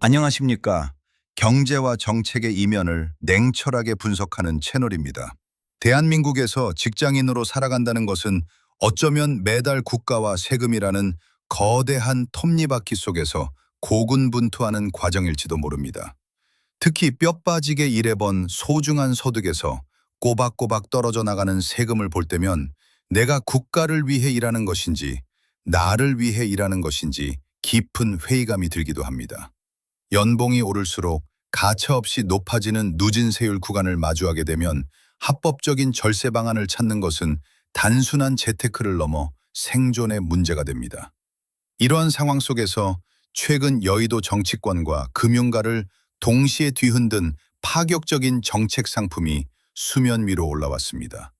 안녕하십니까. 경제와 정책의 이면을 냉철하게 분석하는 채널입니다. 대한민국에서 직장인으로 살아간다는 것은 어쩌면 매달 국가와 세금이라는 거대한 톱니바퀴 속에서 고군분투하는 과정일지도 모릅니다. 특히 뼈 빠지게 일해본 소중한 소득에서 꼬박꼬박 떨어져 나가는 세금을 볼 때면 내가 국가를 위해 일하는 것인지 나를 위해 일하는 것인지 깊은 회의감이 들기도 합니다. 연봉이 오를수록 가차없이 높아지는 누진세율 구간을 마주하게 되면 합법적인 절세 방안을 찾는 것은 단순한 재테크를 넘어 생존의 문제가 됩니다. 이러한 상황 속에서 최근 여의도 정치권과 금융가를 동시에 뒤흔든 파격적인 정책 상품이 수면 위로 올라왔습니다.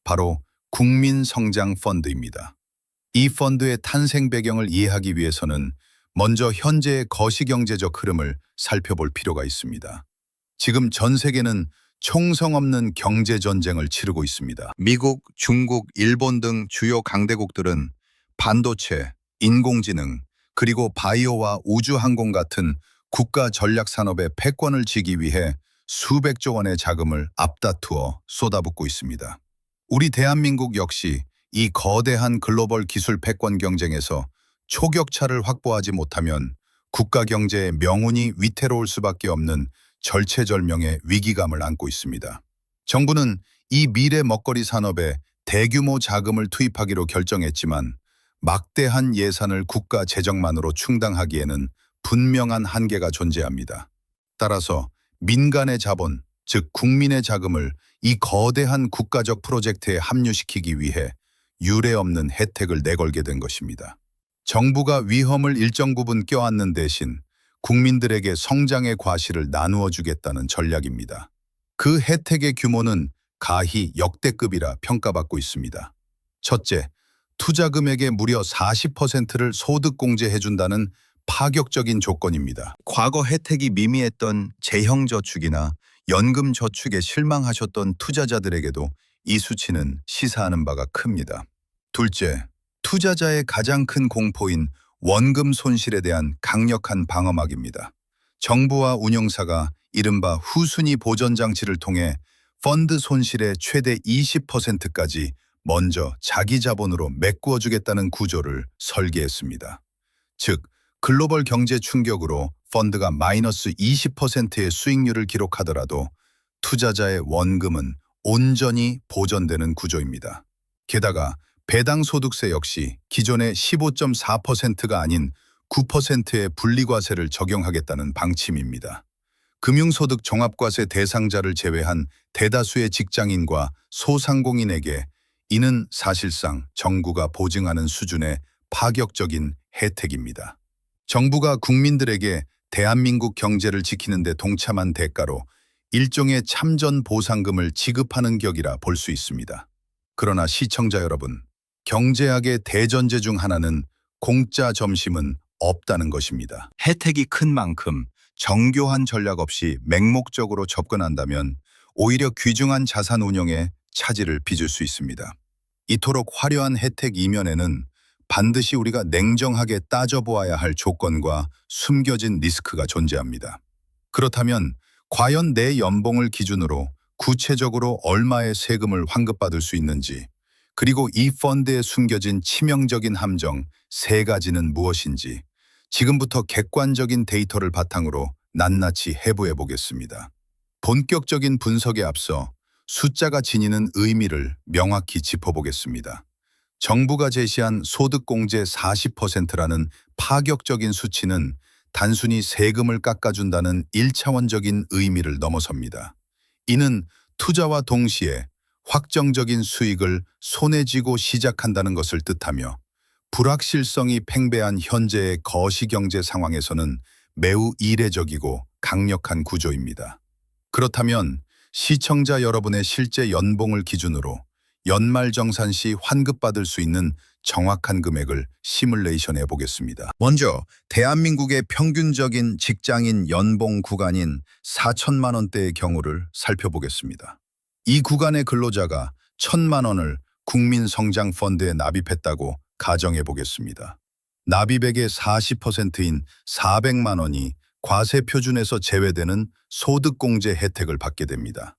바로 국민성장펀드입니다. 이 펀드의 탄생 배경을 이해하기 위해서는 먼저 현재의 거시경제적 흐름을 살펴볼 필요가 있습니다. 지금 전 세계는 총성 없는 경제전쟁을 치르고 있습니다. 미국, 중국, 일본 등 주요 강대국들은 반도체, 인공지능, 그리고 바이오와 우주항공 같은 국가 전략산업의 패권을 쥐기 위해 수백조 원의 자금을 앞다투어 쏟아붓고 있습니다. 우리 대한민국 역시 이 거대한 글로벌 기술 패권 경쟁에서 초격차를 확보하지 못하면 국가 경제의 명운이 위태로울 수밖에 없는 절체절명의 위기감을 안고 있습니다. 정부는 이 미래 먹거리 산업에 대규모 자금을 투입하기로 결정했지만 막대한 예산을 국가 재정만으로 충당하기에는 분명한 한계가 존재합니다. 따라서 민간의 자본, 즉 국민의 자금을 이 거대한 국가적 프로젝트에 합류시키기 위해 유례없는 혜택을 내걸게 된 것입니다. 정부가 위험을 일정 부분 껴안는 대신 국민들에게 성장의 과실을 나누어 주겠다는 전략입니다. 그 혜택의 규모는 가히 역대급이라 평가받고 있습니다. 첫째, 투자 금액의 무려 40%를 소득공제해준다는 파격적인 조건입니다. 과거 혜택이 미미했던 재형저축이나 연금저축에 실망하셨던 투자자들에게도 이 수치는 시사하는 바가 큽니다. 둘째, 투자자의 가장 큰 공포인 원금 손실에 대한 강력한 방어막입니다. 정부와 운용사가 이른바 후순위 보전장치를 통해 펀드 손실의 최대 20%까지 먼저 자기 자본으로 메꾸어 주겠다는 구조를 설계했습니다. 즉, 글로벌 경제 충격으로 펀드가 마이너스 20%의 수익률을 기록하더라도 투자자의 원금은 온전히 보전되는 구조입니다. 게다가 배당 소득세 역시 기존의 15.4%가 아닌 9%의 분리과세를 적용하겠다는 방침입니다. 금융소득 종합과세 대상자를 제외한 대다수의 직장인과 소상공인에게 이는 사실상 정부가 보증하는 수준의 파격적인 혜택입니다. 정부가 국민들에게 대한민국 경제를 지키는 데 동참한 대가로 일종의 참전 보상금을 지급하는 격이라 볼 수 있습니다. 그러나 시청자 여러분, 경제학의 대전제 중 하나는 공짜 점심은 없다는 것입니다. 혜택이 큰 만큼 정교한 전략 없이 맹목적으로 접근한다면 오히려 귀중한 자산 운용에 차질을 빚을 수 있습니다. 이토록 화려한 혜택 이면에는 반드시 우리가 냉정하게 따져보아야 할 조건과 숨겨진 리스크가 존재합니다. 그렇다면 과연 내 연봉을 기준으로 구체적으로 얼마의 세금을 환급받을 수 있는지, 그리고 이 펀드에 숨겨진 치명적인 함정 3가지는 무엇인지 지금부터 객관적인 데이터를 바탕으로 낱낱이 해부해 보겠습니다. 본격적인 분석에 앞서 숫자가 지니는 의미를 명확히 짚어보겠습니다. 정부가 제시한 소득공제 40%라는 파격적인 수치는 단순히 세금을 깎아준다는 1차원적인 의미를 넘어섭니다. 이는 투자와 동시에 확정적인 수익을 손에 쥐고 시작한다는 것을 뜻하며 불확실성이 팽배한 현재의 거시경제 상황에서는 매우 이례적이고 강력한 구조입니다. 그렇다면 시청자 여러분의 실제 연봉을 기준으로 연말정산 시 환급받을 수 있는 정확한 금액을 시뮬레이션해 보겠습니다. 먼저 대한민국의 평균적인 직장인 연봉 구간인 4천만 원대의 경우를 살펴보겠습니다. 이 구간의 근로자가 1,000만 원을 국민성장펀드에 납입했다고 가정해 보겠습니다. 납입액의 40%인 400만 원이 과세 표준에서 제외되는 소득공제 혜택을 받게 됩니다.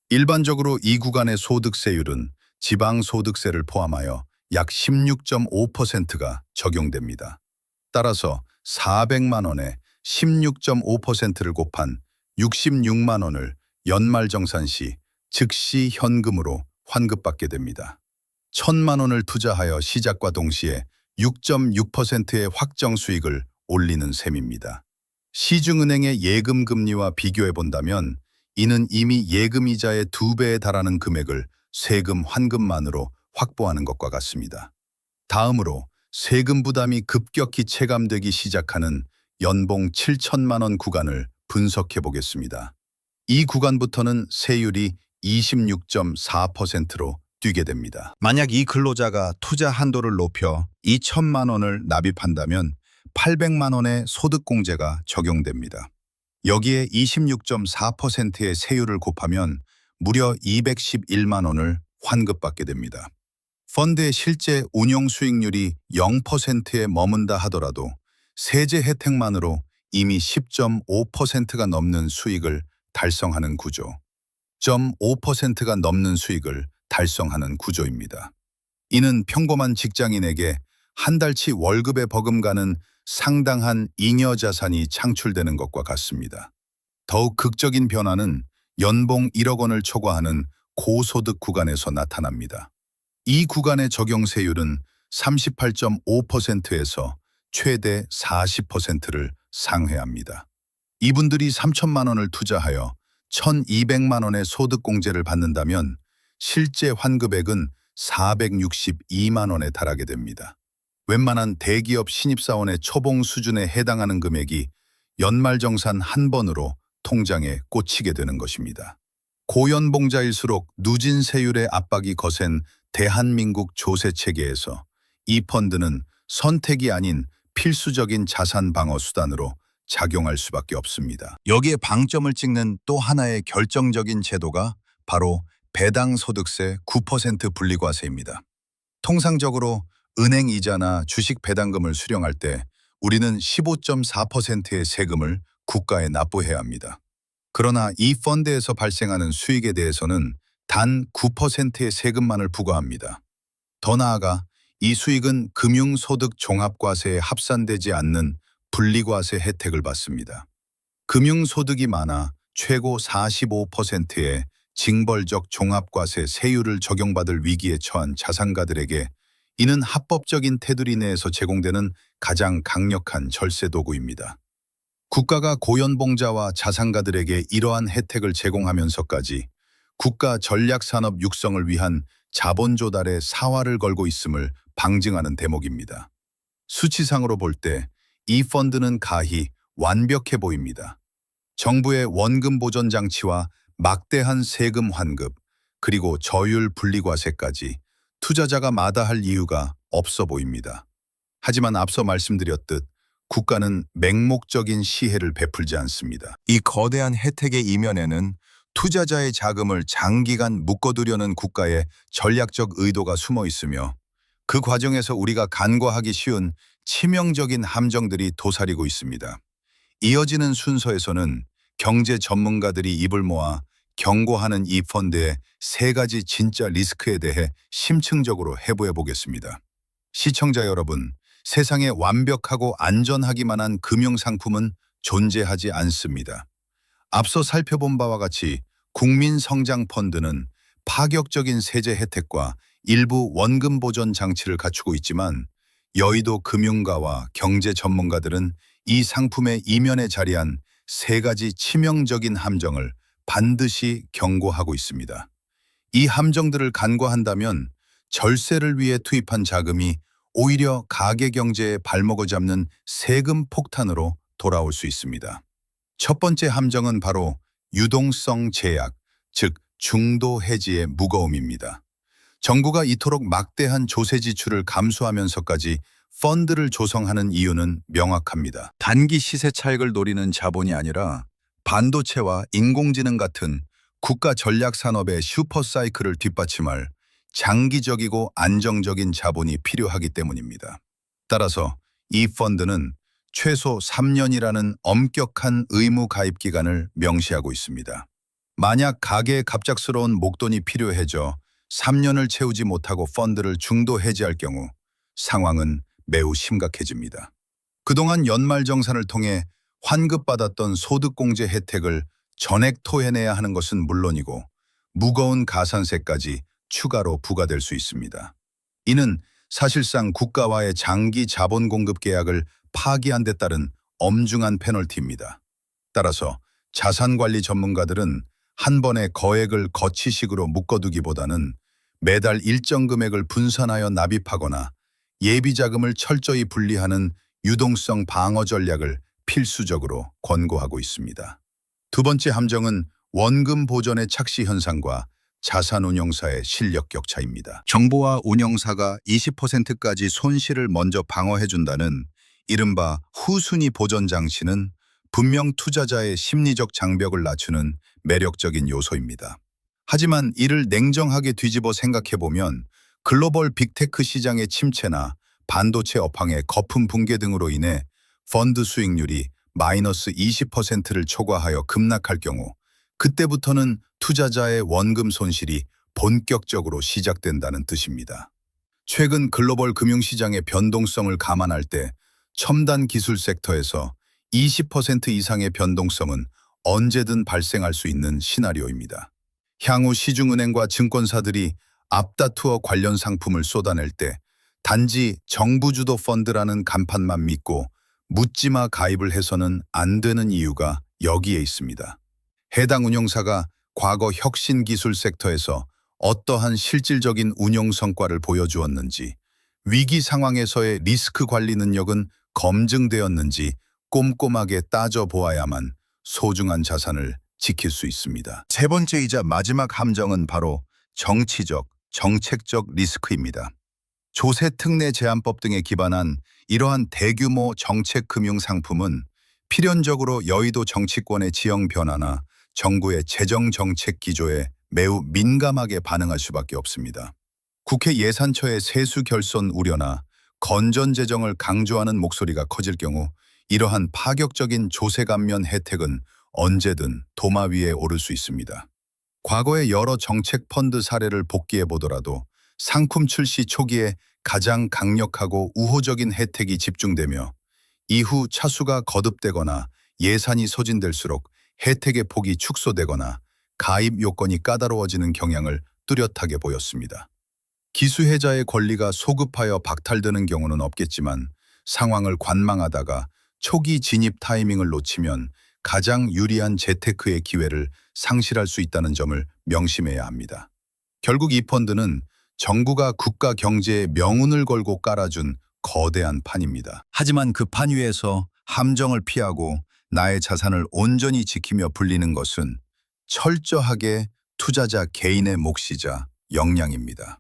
일반적으로 이 구간의 소득세율은 지방소득세를 포함하여 약 16.5%가 적용됩니다. 따라서 400만 원에 16.5%를 곱한 66만 원을 연말정산 시 즉시 현금으로 환급받게 됩니다. 1,000만 원을 투자하여 시작과 동시에 6.6%의 확정 수익을 올리는 셈입니다. 시중은행의 예금 금리와 비교해 본다면 이는 이미 예금 이자의 2배에 달하는 금액을 세금 환급만으로 확보하는 것과 같습니다. 다음으로 세금 부담이 급격히 체감되기 시작하는 연봉 7천만 원 구간을 분석해 보겠습니다. 이 구간부터는 세율이 26.4%로 뛰게 됩니다. 만약 이 근로자가 투자 한도를 높여 2천만 원을 납입한다면 800만 원의 소득공제가 적용됩니다. 여기에 26.4%의 세율을 곱하면 무려 211만 원을 환급받게 됩니다. 펀드의 실제 운용 수익률이 0%에 머문다 하더라도 세제 혜택만으로 이미 10.5%가 넘는 수익을 달성하는 구조. 0.5%가 넘는 수익을 달성하는 구조입니다. 이는 평범한 직장인에게 한 달치 월급에 버금가는 상당한 잉여 자산이 창출되는 것과 같습니다. 더욱 극적인 변화는 연봉 1억 원을 초과하는 고소득 구간에서 나타납니다. 이 구간의 적용세율은 38.5%에서 최대 40%를 상회합니다. 이분들이 3천만 원을 투자하여 1,200만 원의 소득공제를 받는다면 실제 환급액은 462만 원에 달하게 됩니다. 웬만한 대기업 신입사원의 초봉 수준에 해당하는 금액이 연말정산 한 번으로 통장에 꽂히게 되는 것입니다. 고연봉자일수록 누진 세율의 압박이 거센 대한민국 조세체계에서 이 펀드는 선택이 아닌 필수적인 자산 방어 수단으로 작용할 수밖에 없습니다. 여기에 방점을 찍는 또 하나의 결정적인 제도가 바로 배당 소득세 9% 분리과세입니다. 통상적으로 은행 이자나 주식 배당금을 수령할 때 우리는 15.4%의 세금을 국가에 납부해야 합니다. 그러나 이 펀드에서 발생하는 수익에 대해서는 단 9%의 세금만을 부과합니다. 더 나아가 이 수익은 금융소득 종합과세에 합산되지 않는 분리과세 혜택을 받습니다. 금융소득이 많아 최고 45%의 징벌적 종합과세 세율을 적용받을 위기에 처한 자산가들에게 이는 합법적인 테두리 내에서 제공되는 가장 강력한 절세 도구입니다. 국가가 고연봉자와 자산가들에게 이러한 혜택을 제공하면서까지 국가 전략산업 육성을 위한 자본 조달에 사활을 걸고 있음을 방증하는 대목입니다. 수치상으로 볼 때 이 펀드는 가히 완벽해 보입니다. 정부의 원금 보전 장치와 막대한 세금 환급, 그리고 저율 분리과세까지 투자자가 마다할 이유가 없어 보입니다. 하지만 앞서 말씀드렸듯 국가는 맹목적인 시혜를 베풀지 않습니다. 이 거대한 혜택의 이면에는 투자자의 자금을 장기간 묶어두려는 국가의 전략적 의도가 숨어 있으며 그 과정에서 우리가 간과하기 쉬운 치명적인 함정들이 도사리고 있습니다. 이어지는 순서에서는 경제 전문가들이 입을 모아 경고하는 이 펀드의 3가지 진짜 리스크에 대해 심층적으로 해부해 보겠습니다. 시청자 여러분, 세상에 완벽하고 안전하기만 한 금융상품은 존재하지 않습니다. 앞서 살펴본 바와 같이 국민성장펀드는 파격적인 세제 혜택과 일부 원금 보전 장치를 갖추고 있지만 여의도 금융가와 경제 전문가들은 이 상품의 이면에 자리한 3가지 치명적인 함정을 반드시 경고하고 있습니다. 이 함정들을 간과한다면 절세를 위해 투입한 자금이 오히려 가계 경제에 발목을 잡는 세금 폭탄으로 돌아올 수 있습니다. 첫 번째 함정은 바로 유동성 제약, 즉 중도 해지의 무거움입니다. 정부가 이토록 막대한 조세 지출을 감수하면서까지 펀드를 조성하는 이유는 명확합니다. 단기 시세 차익을 노리는 자본이 아니라 반도체와 인공지능 같은 국가 전략 산업의 슈퍼사이클을 뒷받침할 장기적이고 안정적인 자본이 필요하기 때문입니다. 따라서 이 펀드는 최소 3년이라는 엄격한 의무 가입 기간을 명시하고 있습니다. 만약 가계에 갑작스러운 목돈이 필요해져 3년을 채우지 못하고 펀드를 중도 해지할 경우 상황은 매우 심각해집니다. 그동안 연말정산을 통해 환급받았던 소득공제 혜택을 전액 토해내야 하는 것은 물론이고 무거운 가산세까지 추가로 부과될 수 있습니다. 이는 사실상 국가와의 장기 자본 공급 계약을 파기한 데 따른 엄중한 페널티입니다. 따라서 자산관리 전문가들은 한 번에 거액을 거치식으로 묶어두기보다는 매달 일정 금액을 분산하여 납입하거나 예비자금을 철저히 분리하는 유동성 방어 전략을 필수적으로 권고하고 있습니다. 두 번째 함정은 원금 보전의 착시 현상과 자산운용사의 실력 격차입니다. 정보와 운용사가 20%까지 손실을 먼저 방어해준다는 이른바 후순위 보전 장치는 분명 투자자의 심리적 장벽을 낮추는 매력적인 요소입니다. 하지만 이를 냉정하게 뒤집어 생각해보면 글로벌 빅테크 시장의 침체나 반도체 업황의 거품 붕괴 등으로 인해 펀드 수익률이 마이너스 20%를 초과하여 급락할 경우 그때부터는 투자자의 원금 손실이 본격적으로 시작된다는 뜻입니다. 최근 글로벌 금융시장의 변동성을 감안할 때 첨단 기술 섹터에서 20% 이상의 변동성은 언제든 발생할 수 있는 시나리오입니다. 향후 시중은행과 증권사들이 앞다투어 관련 상품을 쏟아낼 때 단지 정부 주도 펀드라는 간판만 믿고 묻지마 가입을 해서는 안 되는 이유가 여기에 있습니다. 해당 운용사가 과거 혁신 기술 섹터에서 어떠한 실질적인 운용 성과를 보여주었는지, 위기 상황에서의 리스크 관리 능력은 검증되었는지 꼼꼼하게 따져보아야만 소중한 자산을 지킬 수 있습니다. 세 번째이자 마지막 함정은 바로 정치적, 정책적 리스크입니다. 조세 특례 제한법 등에 기반한 이러한 대규모 정책 금융 상품은 필연적으로 여의도 정치권의 지형 변화나 정부의 재정 정책 기조에 매우 민감하게 반응할 수밖에 없습니다. 국회 예산처의 세수 결손 우려나 건전 재정을 강조하는 목소리가 커질 경우 이러한 파격적인 조세 감면 혜택은 언제든 도마 위에 오를 수 있습니다. 과거의 여러 정책 펀드 사례를 복기해 보더라도 상품 출시 초기에 가장 강력하고 우호적인 혜택이 집중되며 이후 차수가 거듭되거나 예산이 소진될수록 혜택의 폭이 축소되거나 가입 요건이 까다로워지는 경향을 뚜렷하게 보였습니다. 기수혜자의 권리가 소급하여 박탈되는 경우는 없겠지만 상황을 관망하다가 초기 진입 타이밍을 놓치면 가장 유리한 재테크의 기회를 상실할 수 있다는 점을 명심해야 합니다. 결국 이 펀드는 정부가 국가 경제에 명운을 걸고 깔아준 거대한 판입니다. 하지만 그 판 위에서 함정을 피하고 나의 자산을 온전히 지키며 불리는 것은 철저하게 투자자 개인의 몫이자 역량입니다.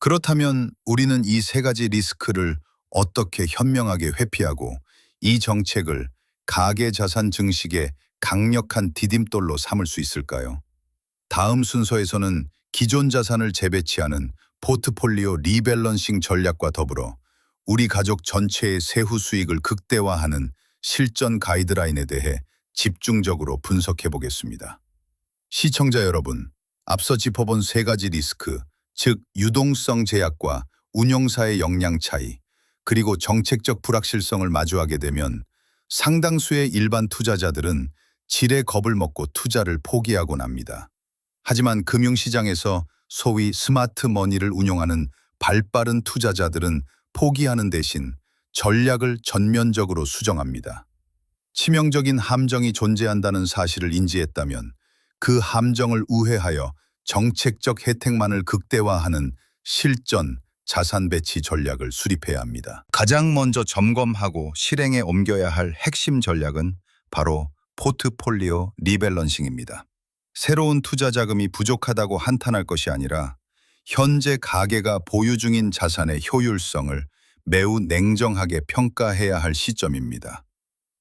그렇다면 우리는 이 세 가지 리스크를 어떻게 현명하게 회피하고 이 정책을 가계자산 증식의 강력한 디딤돌로 삼을 수 있을까요? 다음 순서에서는 기존 자산을 재배치하는 포트폴리오 리밸런싱 전략과 더불어 우리 가족 전체의 세후 수익을 극대화하는 실전 가이드라인에 대해 집중적으로 분석해 보겠습니다. 시청자 여러분, 앞서 짚어본 세 가지 리스크, 즉 유동성 제약과 운용사의 역량 차이, 그리고 정책적 불확실성을 마주하게 되면 상당수의 일반 투자자들은 지레 겁을 먹고 투자를 포기하곤 합니다. 하지만 금융시장에서 소위 스마트 머니를 운용하는 발빠른 투자자들은 포기하는 대신 전략을 전면적으로 수정합니다. 치명적인 함정이 존재한다는 사실을 인지했다면 그 함정을 우회하여 정책적 혜택만을 극대화하는 실전 자산 배치 전략을 수립해야 합니다. 가장 먼저 점검하고 실행에 옮겨야 할 핵심 전략은 바로 포트폴리오 리밸런싱입니다. 새로운 투자 자금이 부족하다고 한탄할 것이 아니라 현재 가계가 보유 중인 자산의 효율성을 매우 냉정하게 평가해야 할 시점입니다.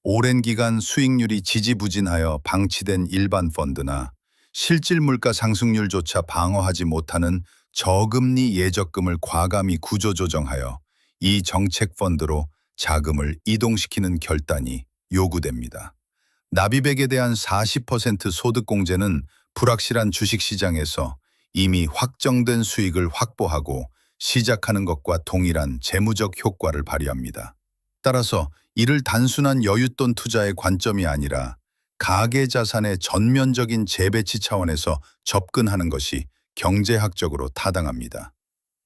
오랜 기간 수익률이 지지부진하여 방치된 일반 펀드나 실질 물가 상승률조차 방어하지 못하는 저금리 예적금을 과감히 구조조정하여 이 정책 펀드로 자금을 이동시키는 결단이 요구됩니다. 납입액에 대한 40% 소득공제는 불확실한 주식시장에서 이미 확정된 수익을 확보하고 시작하는 것과 동일한 재무적 효과를 발휘합니다. 따라서 이를 단순한 여윳돈 투자의 관점이 아니라 가계자산의 전면적인 재배치 차원에서 접근하는 것이 경제학적으로 타당합니다.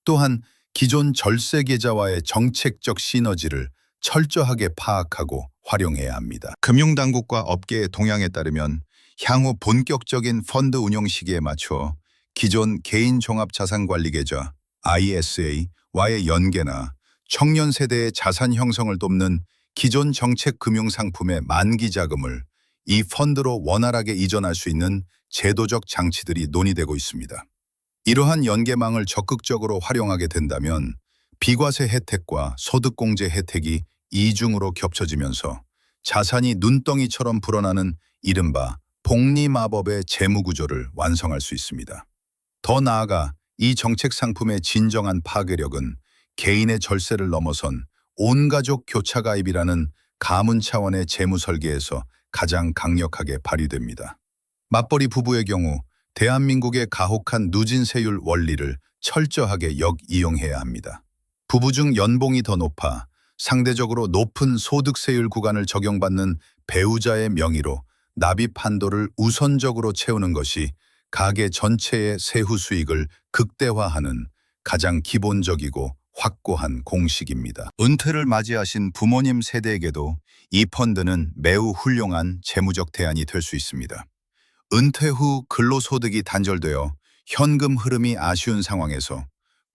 또한 기존 절세 계좌와의 정책적 시너지를 철저하게 파악하고 활용해야 합니다. 금융당국과 업계의 동향에 따르면 향후 본격적인 펀드 운용 시기에 맞춰 기존 개인종합자산관리계좌 ISA와의 연계나 청년 세대의 자산 형성을 돕는 기존 정책 금융상품의 만기 자금을 이 펀드로 원활하게 이전할 수 있는 제도적 장치들이 논의되고 있습니다. 이러한 연계망을 적극적으로 활용하게 된다면 비과세 혜택과 소득공제 혜택이 이중으로 겹쳐지면서 자산이 눈덩이처럼 불어나는 이른바 복리마법의 재무구조를 완성할 수 있습니다. 더 나아가 이 정책 상품의 진정한 파괴력은 개인의 절세를 넘어선 온가족 교차가입이라는 가문 차원의 재무 설계에서 가장 강력하게 발휘됩니다. 맞벌이 부부의 경우 대한민국의 가혹한 누진세율 원리를 철저하게 역이용해야 합니다. 부부 중 연봉이 더 높아 상대적으로 높은 소득세율 구간을 적용받는 배우자의 명의로 납입 한도를 우선적으로 채우는 것이 가계 전체의 세후 수익을 극대화하는 가장 기본적이고 확고한 공식입니다. 은퇴를 맞이하신 부모님 세대에게도 이 펀드는 매우 훌륭한 재무적 대안이 될 수 있습니다. 은퇴 후 근로소득이 단절되어 현금 흐름이 아쉬운 상황에서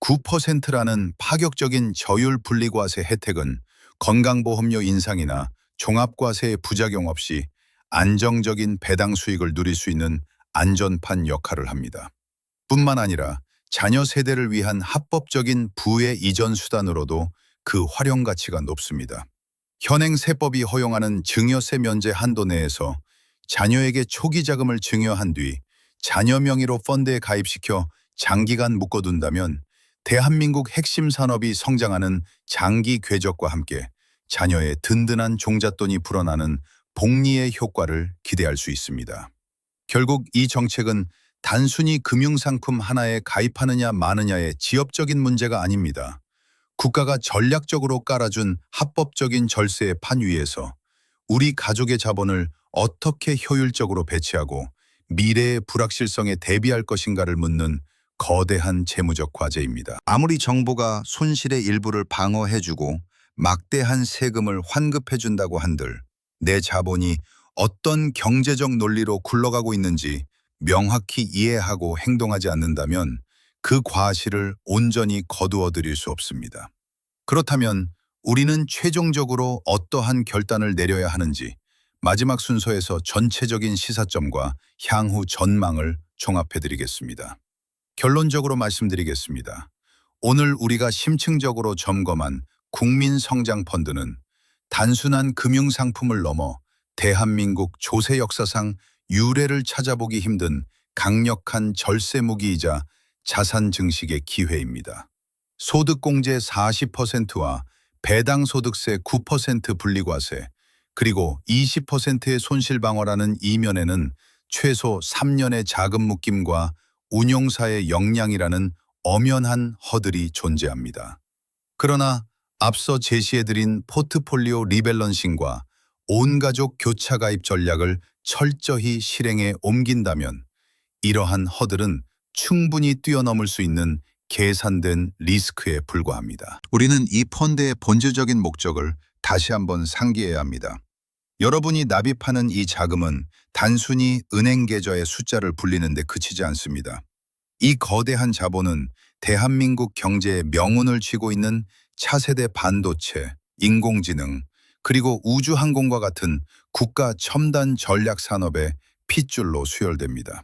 9%라는 파격적인 저율 분리과세 혜택은 건강보험료 인상이나 종합과세의 부작용 없이 안정적인 배당 수익을 누릴 수 있는 안전판 역할을 합니다. 뿐만 아니라 자녀 세대를 위한 합법적인 부의 이전 수단으로도 그 활용 가치가 높습니다. 현행 세법이 허용하는 증여세 면제 한도 내에서 자녀에게 초기 자금을 증여한 뒤 자녀 명의로 펀드에 가입시켜 장기간 묶어둔다면 대한민국 핵심 산업이 성장하는 장기 궤적과 함께 자녀의 든든한 종잣돈이 불어나는 복리의 효과를 기대할 수 있습니다. 결국 이 정책은 단순히 금융상품 하나에 가입하느냐 마느냐의 지엽적인 문제가 아닙니다. 국가가 전략적으로 깔아준 합법적인 절세의 판 위에서 우리 가족의 자본을 어떻게 효율적으로 배치하고 미래의 불확실성에 대비할 것인가를 묻는 거대한 재무적 과제입니다. 아무리 정부가 손실의 일부를 방어해주고 막대한 세금을 환급해준다고 한들 내 자본이 어떤 경제적 논리로 굴러가고 있는지 명확히 이해하고 행동하지 않는다면 그 과실을 온전히 거두어 드릴 수 없습니다. 그렇다면 우리는 최종적으로 어떠한 결단을 내려야 하는지 마지막 순서에서 전체적인 시사점과 향후 전망을 종합해드리겠습니다. 결론적으로 말씀드리겠습니다. 오늘 우리가 심층적으로 점검한 국민성장펀드는 단순한 금융상품을 넘어 대한민국 조세 역사상 유례를 찾아보기 힘든 강력한 절세무기이자 자산 증식의 기회입니다. 소득공제 40%와 배당소득세 9% 분리과세, 그리고 20%의 손실방어라는 이면에는 최소 3년의 자금 묶임과 운용사의 역량이라는 엄연한 허들이 존재합니다. 그러나 앞서 제시해드린 포트폴리오 리밸런싱과 온가족 교차가입 전략을 철저히 실행에 옮긴다면 이러한 허들은 충분히 뛰어넘을 수 있는 계산된 리스크에 불과합니다. 우리는 이 펀드의 본질적인 목적을 다시 한번 상기해야 합니다. 여러분이 납입하는 이 자금은 단순히 은행 계좌의 숫자를 불리는 데 그치지 않습니다. 이 거대한 자본은 대한민국 경제의 명운을 쥐고 있는 차세대 반도체, 인공지능, 그리고 우주항공과 같은 국가 첨단 전략 산업의 핏줄로 수혈됩니다.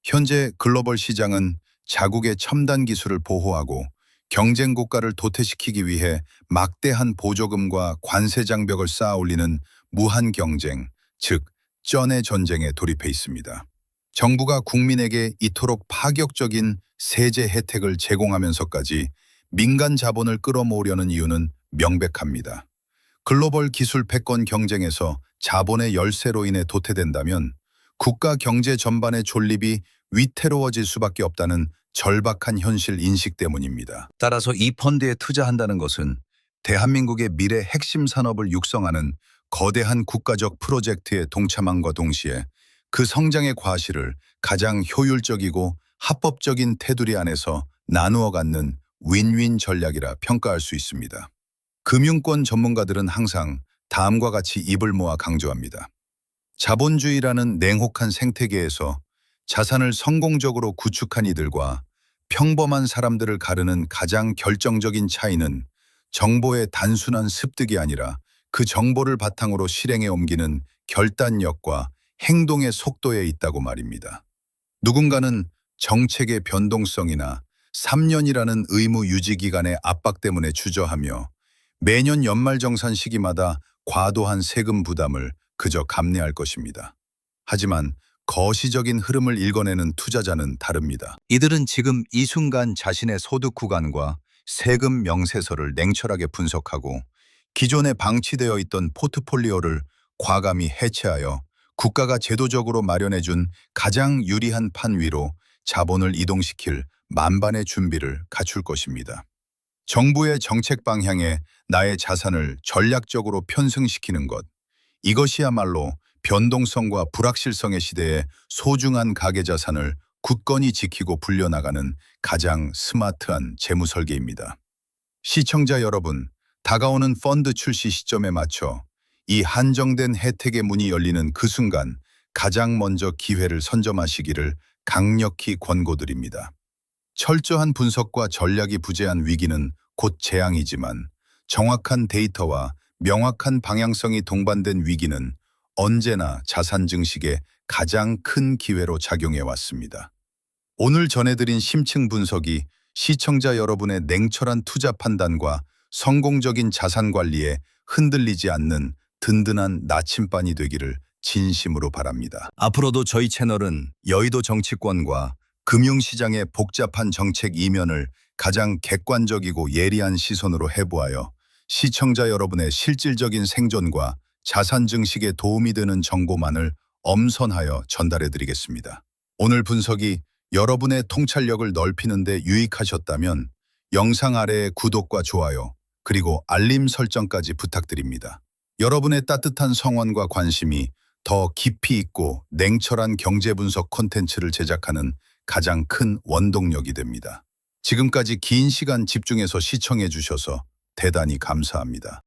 현재 글로벌 시장은 자국의 첨단 기술을 보호하고 경쟁 국가를 도태시키기 위해 막대한 보조금과 관세 장벽을 쌓아 올리는 무한 경쟁, 즉 쩐의 전쟁에 돌입해 있습니다. 정부가 국민에게 이토록 파격적인 세제 혜택을 제공하면서까지 민간 자본을 끌어모으려는 이유는 명백합니다. 글로벌 기술 패권 경쟁에서 자본의 열세로 인해 도태된다면 국가 경제 전반의 존립이 위태로워질 수밖에 없다는 절박한 현실 인식 때문입니다. 따라서 이 펀드에 투자한다는 것은 대한민국의 미래 핵심 산업을 육성하는 거대한 국가적 프로젝트에 동참함과 동시에 그 성장의 과실을 가장 효율적이고 합법적인 테두리 안에서 나누어 갖는 윈윈 전략이라 평가할 수 있습니다. 금융권 전문가들은 항상 다음과 같이 입을 모아 강조합니다. 자본주의라는 냉혹한 생태계에서 자산을 성공적으로 구축한 이들과 평범한 사람들을 가르는 가장 결정적인 차이는 정보의 단순한 습득이 아니라 그 정보를 바탕으로 실행에 옮기는 결단력과 행동의 속도에 있다고 말입니다. 누군가는 정책의 변동성이나 3년이라는 의무 유지 기간의 압박 때문에 주저하며 매년 연말정산 시기마다 과도한 세금 부담을 그저 감내할 것입니다. 하지만 거시적인 흐름을 읽어내는 투자자는 다릅니다. 이들은 지금 이 순간 자신의 소득 구간과 세금 명세서를 냉철하게 분석하고 기존에 방치되어 있던 포트폴리오를 과감히 해체하여 국가가 제도적으로 마련해준 가장 유리한 판 위로 자본을 이동시킬 만반의 준비를 갖출 것입니다. 정부의 정책 방향에 나의 자산을 전략적으로 편승시키는 것, 이것이야말로 변동성과 불확실성의 시대에 소중한 가계자산을 굳건히 지키고 불려나가는 가장 스마트한 재무 설계입니다. 시청자 여러분, 다가오는 펀드 출시 시점에 맞춰 이 한정된 혜택의 문이 열리는 그 순간 가장 먼저 기회를 선점하시기를 강력히 권고드립니다. 철저한 분석과 전략이 부재한 위기는 곧 재앙이지만 정확한 데이터와 명확한 방향성이 동반된 위기는 언제나 자산 증식의 가장 큰 기회로 작용해 왔습니다. 오늘 전해드린 심층 분석이 시청자 여러분의 냉철한 투자 판단과 성공적인 자산 관리에 흔들리지 않는 든든한 나침반이 되기를 진심으로 바랍니다. 앞으로도 저희 채널은 여의도 정치권과 금융시장의 복잡한 정책 이면을 가장 객관적이고 예리한 시선으로 해부하여 시청자 여러분의 실질적인 생존과 자산 증식에 도움이 되는 정보만을 엄선하여 전달해 드리겠습니다. 오늘 분석이 여러분의 통찰력을 넓히는 데 유익하셨다면 영상 아래의 구독과 좋아요 그리고 알림 설정까지 부탁드립니다. 여러분의 따뜻한 성원과 관심이 더 깊이 있고 냉철한 경제 분석 콘텐츠를 제작하는 가장 큰 원동력이 됩니다. 지금까지 긴 시간 집중해서 시청해 주셔서 대단히 감사합니다.